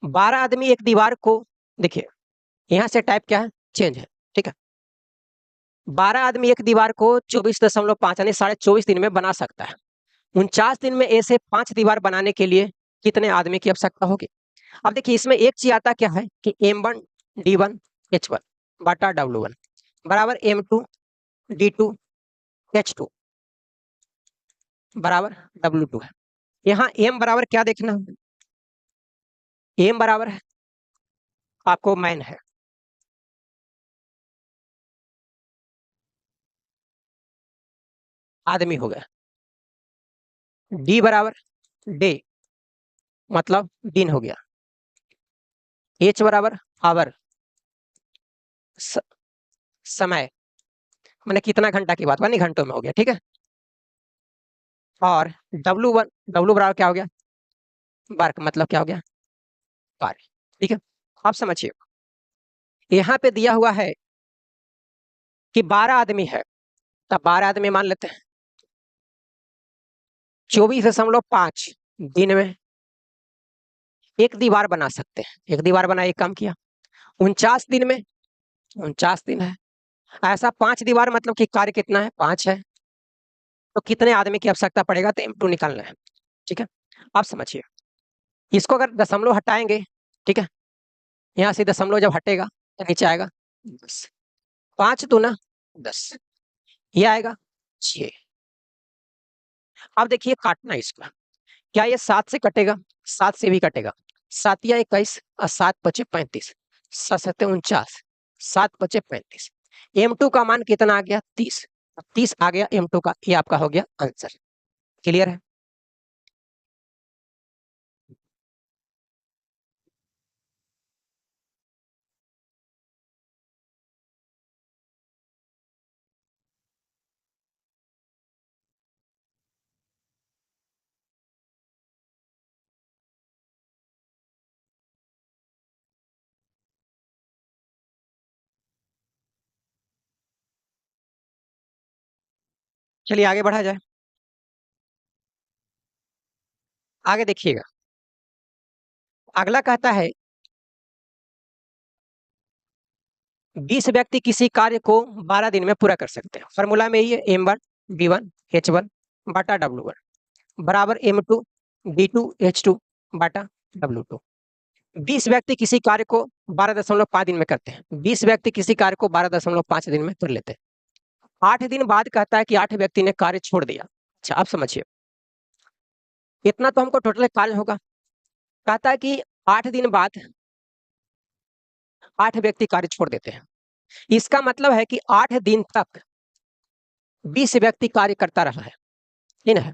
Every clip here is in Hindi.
12 आदमी एक दीवार को, देखिए यहां से टाइप क्या है, चेंज है, ठीक है। 12 आदमी एक दीवार को 24.5 यानी 24.5 दिन में बना सकता है। 49 दिन में ऐसे 5 दीवार बनाने के लिए कितने आदमी की आवश्यकता होगी? अब देखिए इसमें एक चीज आता क्या है कि M1 D1 H1 बटा W1 बराबर M2 D2 H2 बराबर W2 है। यहाँ M बराबर क्या देखना है? M बराबर है आपको मैन है, आदमी हो गया। D बराबर डे मतलब दिन हो गया। H बराबर आवर समय, मैंने कितना घंटा की बात नहीं घंटों में हो गया, ठीक है। और W बराबर क्या हो गया, वर्क मतलब क्या हो गया, कार्य, ठीक है। आप समझिए यहाँ पे दिया हुआ है कि 12 आदमी है, तब 12 आदमी मान लेते हैं, 24.5 दिन में एक दीवार बना सकते हैं। एक दीवार बना, एक काम किया। 49 दिन में, 49 दिन है, ऐसा 5 दीवार मतलब कि कार्य कितना है, 5 है। तो कितने आदमी की आवश्यकता पड़ेगा, तो M2 निकालना है, ठीक है। आप समझिए इसको अगर दशमलव हटाएंगे, ठीक है, यहाँ से दशमलव जब हटेगा तो नीचे आएगा 10, 5 दूना 10, ये आएगा 6। अब देखिए काटना इसका, क्या ये 7 से कटेगा, 7 से भी कटेगा, 7 या 21 और 7 पचे 35, 7 सत्ते 49, 7 पचे 35। M2 का मान कितना आ गया, 30, 30 आ गया M2 का, ये आपका हो गया आंसर। क्लियर है? चलिए आगे बढ़ा जाए। आगे देखिएगा, अगला कहता है 20 व्यक्ति किसी कार्य को 12 दिन में पूरा कर सकते हैं। फॉर्मूला में ये M1 B1 H1 बटा W1 बराबर M2 D2 H2 बटा W2। 20 व्यक्ति किसी कार्य को 12.5 दिन में करते हैं। 20 व्यक्ति किसी कार्य को 12.5 दिन में कर लेते हैं। 8 दिन बाद कहता है कि 8 व्यक्ति ने कार्य छोड़ दिया। अच्छा आप समझिए, इतना तो हमको टोटल कार्य होगा। कहता है कि 8 दिन बाद 8 व्यक्ति कार्य छोड़ देते हैं। इसका मतलब है कि 8 दिन तक 20 व्यक्ति कार्य करता रहा है, ठीक है।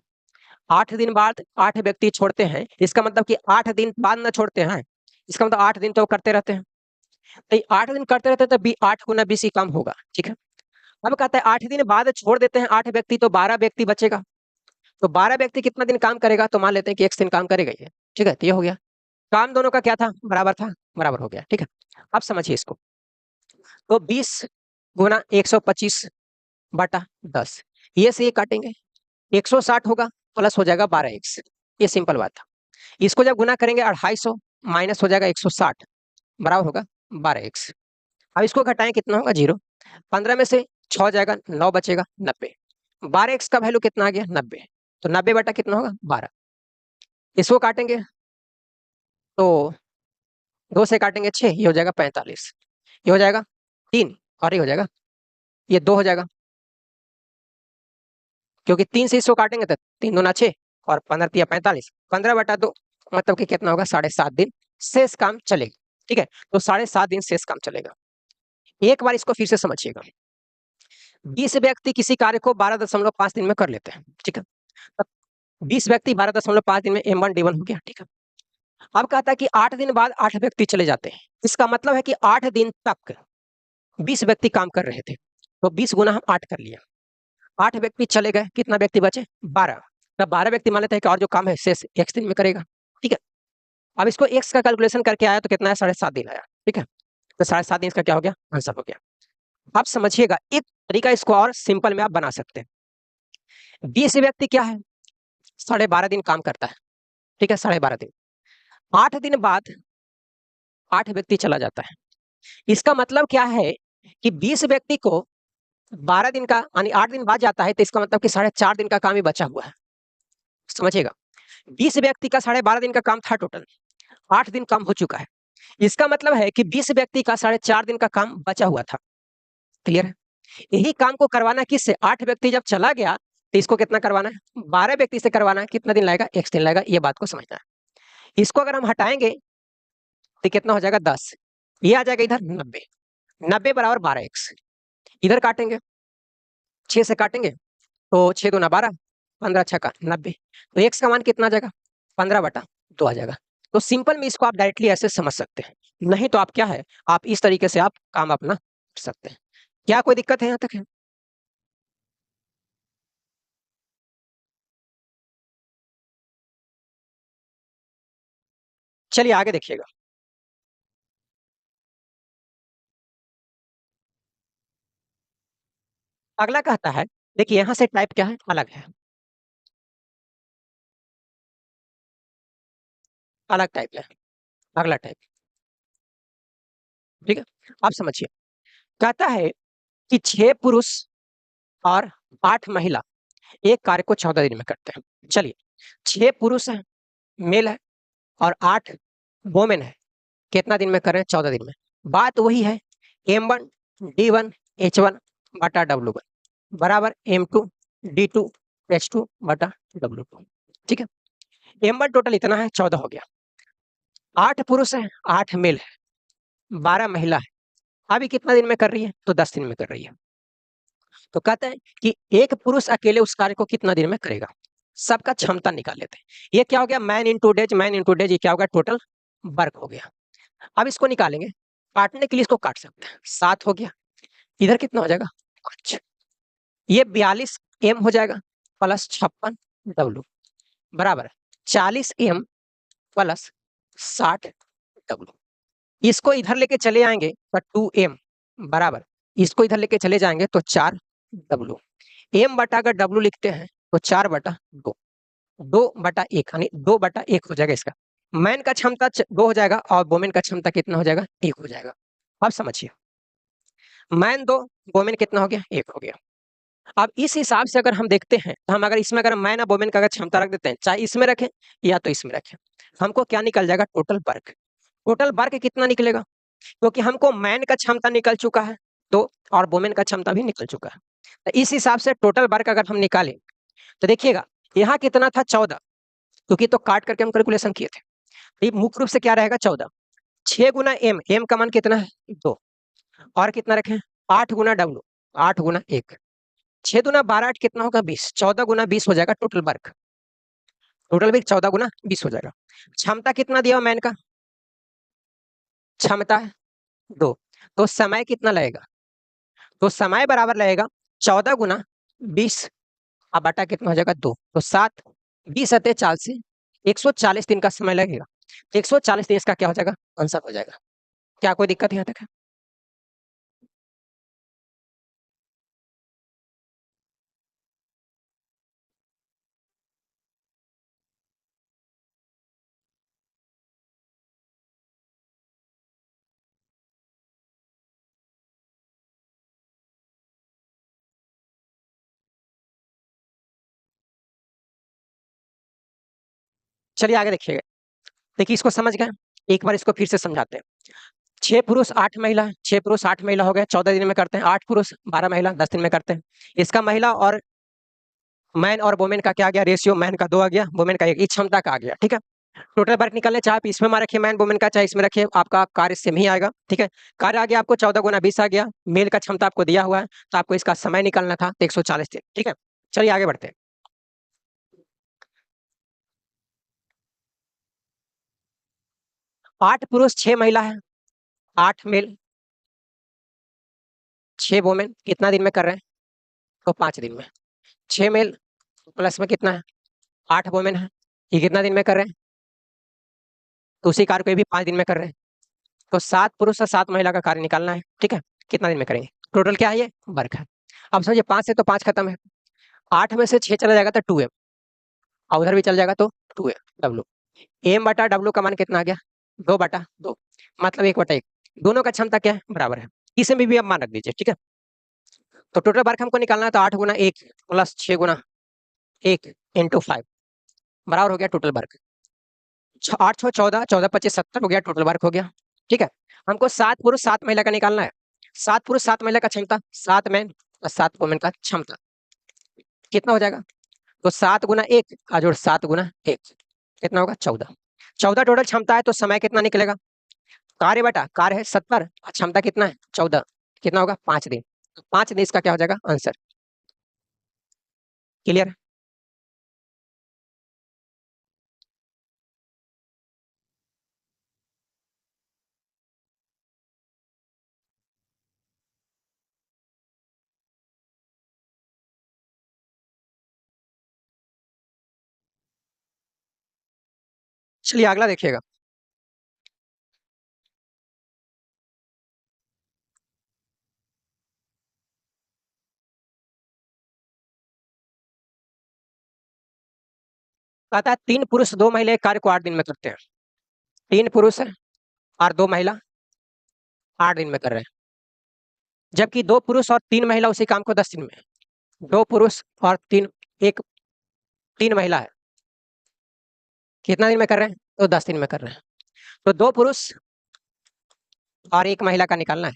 8 दिन बाद 8 व्यक्ति छोड़ते हैं, इसका मतलब कि 8 दिन बाद न छोड़ते हैं, इसका मतलब 8 दिन तो करते रहते हैं। तो 8 दिन करते रहते हैं तो 8 गुना 20 ही काम होगा, ठीक है। अब कहता है 8 दिन बाद छोड़ देते हैं 8 व्यक्ति, तो 12 व्यक्ति बचेगा। तो 12 व्यक्ति कितना दिन काम करेगा, तो मान लेते हैं कि एक दिन काम करेगा ये, ठीक है। तो ये हो गया, काम दोनों का क्या था, बराबर था, बराबर हो गया, ठीक है। अब समझिए इसको, तो 20 गुना 125 बटा 10, ये से ये काटेंगे, 160 होगा, प्लस हो जाएगा 12x, ये सिंपल बात था। इसको जब गुना करेंगे 250 माइनस हो जाएगा 160 बराबर होगा 12x। अब इसको घटाएं कितना होगा, 0। 15 में से 6 जाएगा, 9 बचेगा 90। 12x का वैल्यू कितना आ गया, 90। तो 90 बटा कितना होगा, 12। इसको काटेंगे तो 2 से काटेंगे 6, ये हो जाएगा 45, ये हो जाएगा 3, और ये हो जाएगा, ये 2 हो जाएगा, क्योंकि 3 से इसको काटेंगे तो 3 दूना 6 और 15 तिया 45, 15 बटा 2 मतलब कि कितना होगा, 7.5 दिन शेष काम चलेगा, ठीक है। तो 7.5 दिन शेष काम चलेगा। एक बार इसको फिर से समझिएगा, 20 व्यक्ति किसी कार्य को 12.5 दिन में कर लेते हैं, ठीक है। 20 व्यक्ति 12.5 दिन में M1 D1 हो गया, ठीक है। अब कहता है कि 8 दिन बाद 8 व्यक्ति चले जाते हैं, इसका मतलब है कि 8 दिन तक 20 व्यक्ति काम कर रहे थे, तो 20 गुना हम 8 कर लिया, 8 व्यक्ति चले गए, कितना व्यक्ति बचे, 12। तब 12 व्यक्ति मान लेते हैं कि और जो काम है शेष x दिन में करेगा, ठीक है। अब इसको x का कैलकुलेशन करके आया तो कितना है, 7.5 दिन आया, ठीक है। तो 7.5 दिन इसका क्या हो गया, आंसर हो गया। आप समझिएगा एक तरीका इसको और सिंपल में आप बना सकते हैं। 20 व्यक्ति क्या है, 12.5 दिन काम करता है, ठीक है, 12.5 दिन। 8 दिन बाद 8 व्यक्ति चला जाता है। इसका मतलब क्या है कि 20 व्यक्ति को 12 दिन का यानी 8 दिन बाद जाता है, तो इसका मतलब कि 4.5 दिन का काम ही बचा हुआ है। समझिएगा, 20 व्यक्ति का 12.5 दिन का काम था टोटल, 8 दिन काम हो चुका है। इसका मतलब है कि 20 व्यक्ति का 4.5 दिन का काम बचा हुआ था। क्लियर है? यही काम को करवाना किससे? 8 व्यक्ति जब चला गया, तो इसको कितना करवाना है? 12 व्यक्ति से करवाना है। कितना दिन लगेगा? 1 दिन लगेगा। ये बात को समझना है। इसको अगर हम हटाएंगे तो कितना हो जाएगा? 10। ये आ जाएगा इधर 90। 90 बराबर 12x। इधर काटेंगे, 6 से काटेंगे तो 6 दूना 12, 15 छक्का 90। तो x का मान कितना आ जाएगा? 15/2 आ जाएगा। तो सिंपल में इसको आप डायरेक्टली ऐसे समझ सकते हैं। नहीं तो आप क्या है, आप इस तरीके से आप काम अपना कर सकते हैं। क्या कोई दिक्कत है यहाँ तक है? चलिए आगे देखिएगा। अगला कहता है, देखिए यहाँ से टाइप क्या है? अलग है, अलग टाइप है। अगला टाइप, ठीक है, आप समझिए। कहता है कि 6 पुरुष और 8 महिला एक कार्य को 14 दिन में करते हैं। चलिए, 6 पुरुष है, मेल है, और 8 वोमेन है। कितना दिन में कर रहे हैं? 14 दिन में। बात वही है, M1 D1 H1 बटा W1 बराबर M2 D2 H2 बटा W2। ठीक है, M1 टोटल इतना है, 14 हो गया। 8 पुरुष है, 8 मेल है, 12 महिला है। अभी कितना दिन में कर रही है? तो 10 दिन में कर रही है। तो कहते हैं कि एक पुरुष अकेले उस कार्य को कितना दिन में करेगा? सबका क्षमता निकाल लेते हैं। ये क्या हो गया? Man into days, man into days, ये क्या होगा? टोटल वर्क हो गया। अब इसको निकालेंगे, काटने के लिए इसको काट सकते हैं। 7 हो गया, इधर कितना हो जाएगा? 5। ये 42 एम हो जाएगा प्लस 56 डब्ल्यू बराबर 40 एम प्लस 60 डब्ल्यू। इसको इधर लेके चले आएंगे तो 2 एम बराबर, इसको इधर लेके चले जाएंगे तो 4 डब्ल्यू। एम बटा अगर डब्ल्यू लिखते हैं तो 4/2, 2/1 यानी 2/1 हो जाएगा इसका। मैन का क्षमता 2 हो जाएगा और वोमेन का क्षमता कितना हो जाएगा? 1 हो जाएगा। अब समझिए, मैन 2, वोमेन कितना हो गया? 1 हो गया। अब इस हिसाब से अगर हम देखते हैं, तो हम अगर इसमें अगर मैन और वोमेन का अगर क्षमता रख देते हैं, चाहे इसमें रखें या तो इसमें रखें, हमको क्या निकल जाएगा? Total work. टोटल वर्क कितना निकलेगा? क्योंकि हमको मैन का क्षमता निकल चुका है 2 और वोमेन का क्षमता भी निकल चुका है। तो इस हिसाब से टोटल वर्क अगर हम निकालें तो देखिएगा, यहाँ कितना था? 14, क्योंकि तो काट करके हम कैलकुलेशन किए थे। ये मुख्य रूप से क्या रहेगा? 14। 6 गुना एम, एम का मान कितना है? 2। और कितना रखें? 8 गुना डब्ल्यू, 8 गुना 1, 6 दूना 12, 8 कितना होगा? 20। 14 गुना 20 हो जाएगा टोटल वर्क। टोटल वर्क 14 गुना 20 हो जाएगा। क्षमता कितना दिया मैन का? क्षमता है 2। तो समय कितना लगेगा? तो समय बराबर लगेगा 14 गुना 20 अब बटा कितना हो जाएगा? 2। तो 7, 20 सत्ते 40, 140 दिन का समय लगेगा। 140 दिन इसका क्या हो जाएगा? आंसर हो जाएगा। क्या कोई दिक्कत यहाँ तक है? चलिए आगे देखिएगा। देखिए इसको समझ गए, एक बार इसको फिर से समझाते हैं। 6 पुरुष 8 महिला, 6 पुरुष 8 महिला हो गए, 14 दिन में करते हैं। 8 पुरुष 12 महिला 10 दिन में करते हैं। इसका महिला और मैन और वोमेन का क्या आ गया? रेशियो, मैन का 2 आ गया, वोमेन का 1, इस क्षमता का आ गया। ठीक है, टोटल वर्क निकालने, चाहे आप इसमें मार रखिए मैन वोमेन का, चाहे इसमें रखिए, आपका कार्य सेम ही आएगा। ठीक है, कार्य आ गया आपको 14 गुना 20 आ गया। मेल का क्षमता आपको दिया हुआ है, तो आपको इसका समय निकालना था, तो 140 दिन। ठीक है, चलिए आगे बढ़ते हैं। 8 पुरुष 6 महिला है, 8 मेल 6 वोमेन कितना दिन में कर रहे हैं? तो 5 दिन में। 6 मेल प्लस में कितना है? 8 वोमेन है, ये कितना दिन में कर रहे हैं? तो उसी कार्य को ये भी 5 दिन में कर रहे हैं। तो 7 पुरुष और 7 महिला का कार्य निकालना है। ठीक है, कितना दिन में करेंगे? टोटल क्या है? ये वर्क है। अब समझिए, 5 से तो 5 खत्म है, 8 में से 6 चला जाएगा तो 2m, और उधर भी चल जाएगा तो 2m डब्ल्यू। एम बटा डब्ल्यू का मान कितना आ गया? 2/2 मतलब 1/1। दोनों का क्षमता क्या है? बराबर है। इसमें भी आप मान रख दीजिए, ठीक है। तो टोटल वर्क हमको निकालना है, तो 8 गुना 1 प्लस 6 गुना 1 इंटू 5 बराबर हो गया टोटल वर्क। 8 6 14, 14 25 70 हो गया टोटल वर्क हो गया, ठीक है। हमको 7 पुरुष 7 महिला का निकालना है। 7 पुरुष 7 महिला का क्षमता, 7 मैन और 7 वुमेन का क्षमता कितना हो जाएगा? तो 7 गुना 1 का जोड़ 7 गुना 1 कितना होगा? 14। 14 टोटल क्षमता है, तो समय कितना निकलेगा? कार्य बटा कार्य है 70 और क्षमता कितना है? 14, कितना होगा? 5 दिन। तो 5 दिन इसका क्या हो जाएगा आंसर? क्लियर? चलिए अगला देखिएगा। कहता है 3 पुरुष 2 महिला एक कार्य को 8 दिन में करते हैं। 3 पुरुष है और 2 महिला 8 दिन में कर रहे हैं, जबकि 2 पुरुष और 3 महिला उसी काम को 10 दिन में। 2 पुरुष और 3 एक 3 महिला है, कितना दिन में कर रहे हैं? तो 10 दिन में कर रहे हैं। तो 2 पुरुष और 1 महिला का निकालना है,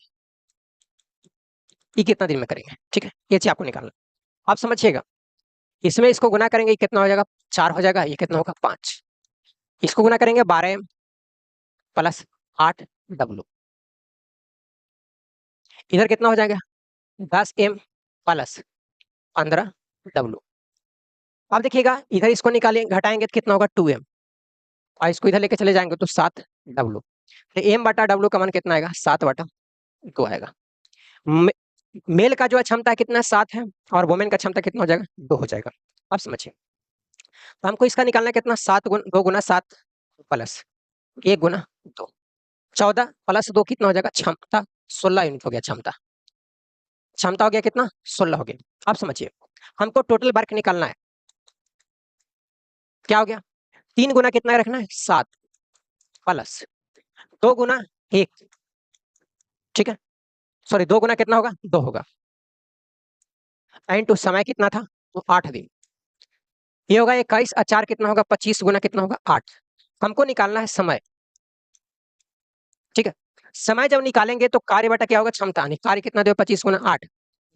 ये कितना दिन में करेंगे, ठीक है। ये चीज आपको निकालना है। आप समझिएगा, इसमें इसको गुना करेंगे कितना हो जाएगा? 4 हो जाएगा। ये कितना होगा? 5। इसको गुना करेंगे 12m प्लस 8w, इधर कितना हो जाएगा? 10m plus 15w। अब देखिएगा इधर इसको निकालेंगे घटाएंगे तो कितना होगा? 2m और इसको इधर लेके चले जाएंगे तो 7w। तो m बटा w का मान कितना आएगा? 7/2 आएगा। मेल का जो है क्षमता कितना? 7 है और वुमेन का क्षमता कितना हो जाएगा? 2 हो जाएगा। आप समझिए, तो हमको इसका निकालना है कितना? 2 गुना 7 प्लस 1 गुना 2, 14 प्लस 2 कितना हो जाएगा? क्षमता 16 यूनिट हो गया। क्षमता क्षमता हो गया कितना? 16 हो गया। आप समझिए, हमको टोटल वर्क निकालना है। क्या हो गया? 3 गुना कितना रखना है? 7 प्लस 2 गुना 1, ठीक है। सॉरी 2 गुना कितना होगा? 2 होगा। इनटू समय कितना था? तो 8 दिन। ये होगा 21 और 4 कितना होगा? 25 गुना कितना होगा? 8। हमको निकालना है समय, ठीक है। समय जब निकालेंगे तो कार्य बटा क्या होगा? क्षमता। कार्य कितना दे? 25 गुना 8,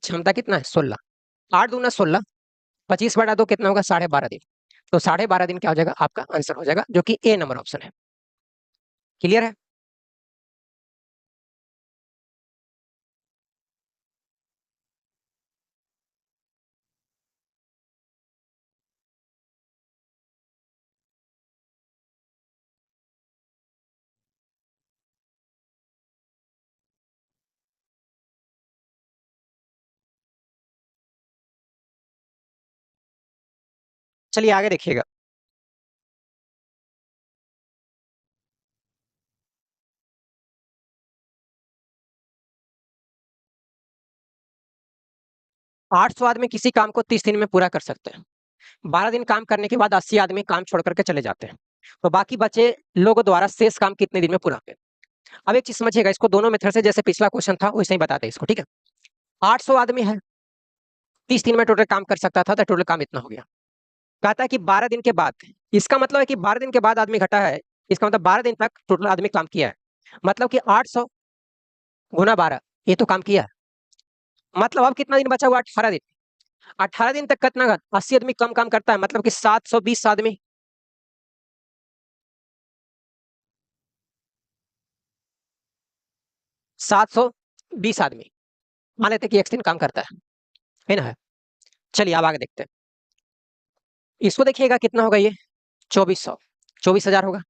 क्षमता कितना है? 16। 8 दूना 16, 25/2 कितना होगा? 12.5 दिन। तो 12.5 दिन क्या हो जाएगा? आपका आंसर हो जाएगा, जो कि ए नंबर ऑप्शन है। क्लियर है? चलिए आगे देखिएगा। 800 आदमी किसी काम को 30 दिन में पूरा कर सकते हैं। 12 दिन काम करने के बाद 80 आदमी काम छोड़ करके चले जाते हैं, तो बाकी बचे लोगों द्वारा शेष काम कितने दिन में पूरा होंगे? अब एक चीज समझिएगा, इसको दोनों मेथड से, जैसे पिछला क्वेश्चन था वैसे ही बताते हैं इसको, ठीक है। 800 आदमी है, 30 दिन में टोटल काम कर सकता था, तो टोटल काम इतना हो गया। कहता है कि 12 दिन के बाद, इसका मतलब है कि 12 दिन के बाद आदमी घटा है, इसका मतलब 12 दिन तक टोटल आदमी काम किया है। मतलब कि 800 गुना 12, ये तो काम किया है। मतलब अब कितना दिन बचा हुआ? 18 दिन। 18 दिन तक कितना 80 आदमी कम काम करता है, मतलब कि 720 आदमी, 720 आदमी मान लेते हैं कि एक दिन काम करता है ना? है। चलिए अब आगे देखते हैं। इसको देखिएगा कितना होगा? ये 2400, 24,000 होगा।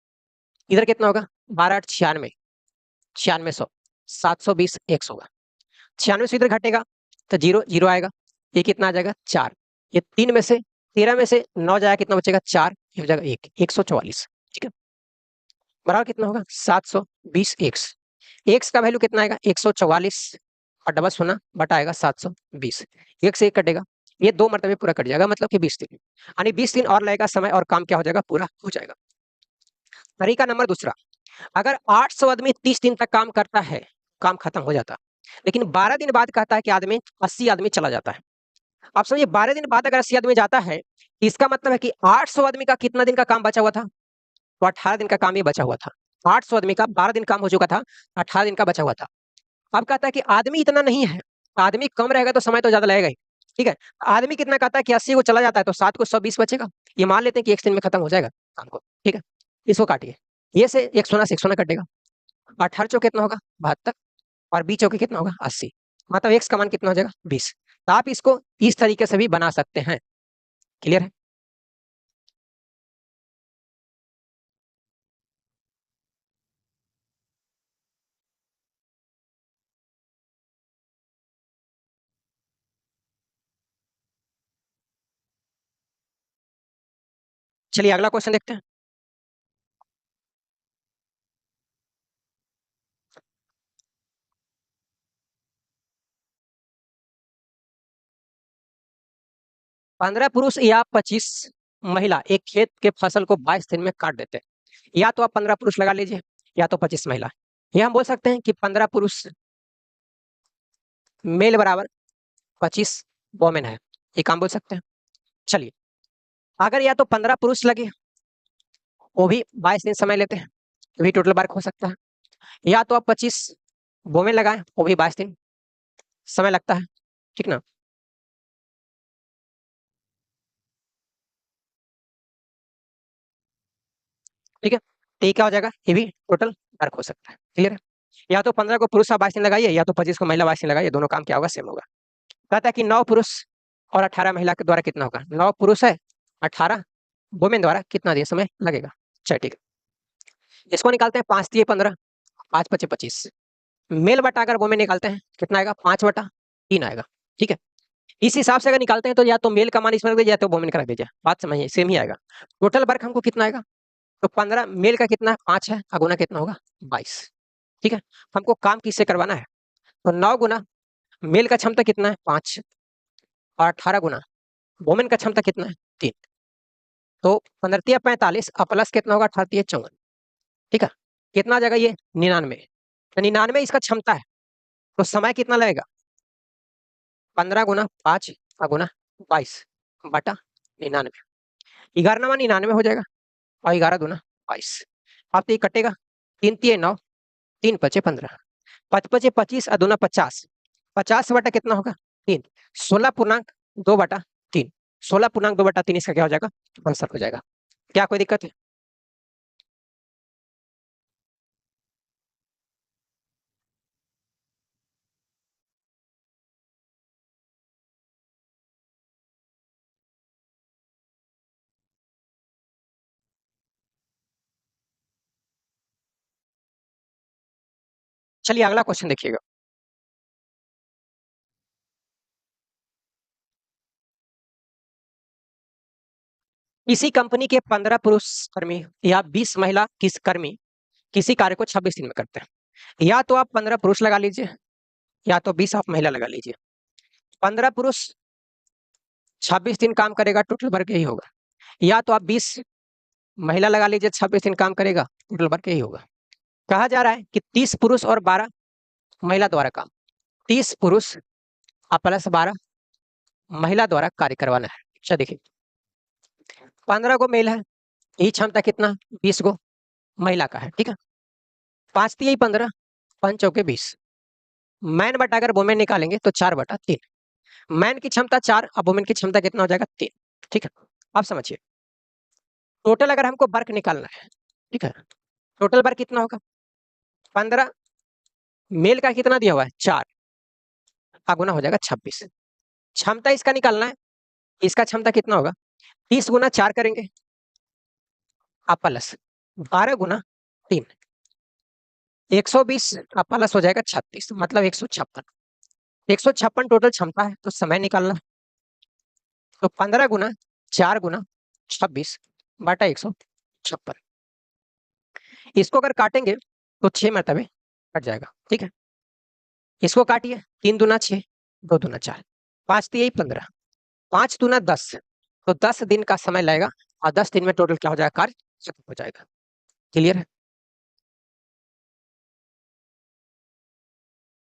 इधर कितना होगा? 12 8 96, 9600, 720 100 होगा। 96 से इधर घटेगा तो जीरो जीरो आएगा। ये कितना आ जाएगा? 4। ये 3 में से 13 में से 9 जाएगा, कितना बचेगा? 4। ये हो जाएगा 1, 144, ठीक है। बराबर कितना होगा? 720 एक्स। एक्स का वैल्यू कितना आएगा? 144 और डबल शून्य बटा आएगा 720। एक से एक कटेगा, ये 2 मरतबे पूरा कट जाएगा, मतलब कि 20 दिन। यानी 20 दिन और लगेगा समय, और काम क्या हो जाएगा? पूरा हो जाएगा। तरीका नंबर दूसरा, अगर 800 आदमी 30 दिन तक काम करता है, काम खत्म हो जाता। लेकिन 12 दिन बाद कहता है कि आदमी 80 आदमी चला जाता है। आप समझिए 12 दिन बाद अगर 80 आदमी जाता है, इसका मतलब है कि 800 आदमी का कितना दिन का काम बचा हुआ था? तो 18 दिन का काम ही बचा हुआ था। 800 आदमी का 12 दिन काम हो चुका था, 18 दिन का बचा हुआ था। अब कहता है कि आदमी इतना नहीं है, आदमी कम रहेगा तो समय तो ज़्यादा लगेगा ही, ठीक है? आदमी कितना कहता है कि 80 को चला जाता है तो 7 को 120 बचेगा। ये मान लेते हैं कि 1 दिन में खत्म हो जाएगा काम को, ठीक है? इसको काटिए, ये से 1 सोना से 1 सोना कटेगा। 18 चौके कितना होगा? 72 और 20 चौके कितना होगा? 80। मतलब x का मान कितना हो जाएगा? 20। तो आप इसको इस तरीके से भी बना सकते हैं। क्लियर है? चलिए अगला क्वेश्चन देखते हैं। 15 पुरुष या 25 महिला एक खेत के फसल को 22 दिन में काट देते हैं। या तो आप 15 पुरुष लगा लीजिए या तो 25 महिला। ये हम बोल सकते हैं कि 15 पुरुष मेल बराबर 25 वोमेन है। ये काम बोल सकते हैं। चलिए, अगर या तो 15 पुरुष लगे, वो भी 22 दिन समय लेते हैं, तो भी टोटल वर्क हो सकता है। या तो आप 25 वोमेन लगाएं, वो भी 22 दिन समय लगता है, ठीक ना? ठीक है, तो ये क्या हो जाएगा? ये भी टोटल वर्क हो सकता है। क्लियर है? या तो 15 को पुरुष आप 22 दिन लगाइए या तो 25 को महिला 22 दिन लगाइए, दोनों काम क्या होगा? सेम होगा। कहता है कि 9 पुरुष और 18 महिला के द्वारा कितना होगा? 9 पुरुष है, 18 वुमेन द्वारा कितना दिन समय लगेगा? चलिए ठीक है, इसको निकालते हैं। 5 दिए 15, 5 पचे 25। मेल बटा अगर वुमेन निकालते हैं कितना आएगा? 5 बटा 3 आएगा। ठीक है, इस हिसाब से अगर निकालते हैं तो या तो मेल का मान इसमें रख दीजिए या तो वुमेन का रख दीजिए। बात समझिए, सेम ही आएगा। टोटल वर्क हमको कितना आएगा? तो 15 मेल का कितना है? 5 है, गुना कितना होगा? 22। ठीक है, हमको काम किससे करवाना है? तो 9 गुना मेल का क्षमता कितना है? 5 और 18 गुना वुमेन का क्षमता कितना है? 3। तो 15 तिया 45 और प्लस कितना होगा? 18 तिया 54। ठीक है, कितना आ जाएगा ये? 99। तो 99 इसका क्षमता है, तो समय कितना लगेगा? 15 गुना 5 गुना 22 बटा 99। 11 नवा 99 हो जाएगा और 11 दूना 22। अब तो ये कटेगा, 3 तिये 9, 3 पचे 15, 5 पचे 25 और दूना 50। 50 बटा कितना होगा? 3। 16.2 बटा 3। 16.2 बटा 3 इसका क्या हो जाएगा? आंसर हो जाएगा। क्या कोई दिक्कत है? चलिए अगला क्वेश्चन देखिएगा। किसी कंपनी के 15 पुरुष कर्मी या 20 महिला किस कर्मी किसी कार्य को 26 दिन में करते हैं। या तो आप 15 पुरुष लगा लीजिए या तो 20 आप महिला लगा लीजिए। 15 पुरुष 26 दिन काम करेगा, टोटल वर्क यही होगा। या तो आप 20 महिला लगा लीजिए, 26 दिन काम करेगा, टोटल वर्क यही होगा। कहा जा रहा है कि 30 पुरुष और 12 महिला द्वारा काम, 30 पुरुष और प्लस 12 महिला द्वारा कार्य करवाना है। अच्छा देखिए, 15 को मेल है, यही क्षमता कितना? 20 को महिला का है। ठीक है, 5 तिया 15, 5 चौके 20। मैन बटा अगर वुमेन निकालेंगे तो 4 बटा 3। मैन की क्षमता 4 और वुमेन की क्षमता कितना हो जाएगा? 3। ठीक है, आप समझिए, टोटल अगर हमको वर्क निकालना है, ठीक है, टोटल वर्क कितना होगा? 15 मेल का कितना दिया हुआ है? 4 गुना हो जाएगा 26। क्षमता इसका निकालना है, इसका क्षमता कितना होगा? 30 गुना 4 करेंगे आप प्लस 12 गुना 3, 120 प्लस हो जाएगा 36, मतलब 156। 156 टोटल क्षमता है, तो समय निकालना है। तो 15 गुना 4 गुना 26 बटा 156। इसको अगर काटेंगे तो 6 मरतबे कट जाएगा। ठीक है, इसको काटिए, 3 दूना 6, 2 दूना 4, 5 तिया 15, 5 दूना 10, तो 10 दिन का समय लगेगा और 10 दिन में टोटल क्या हो जाएगा? कार्य खत्म हो जाएगा। क्लियर है?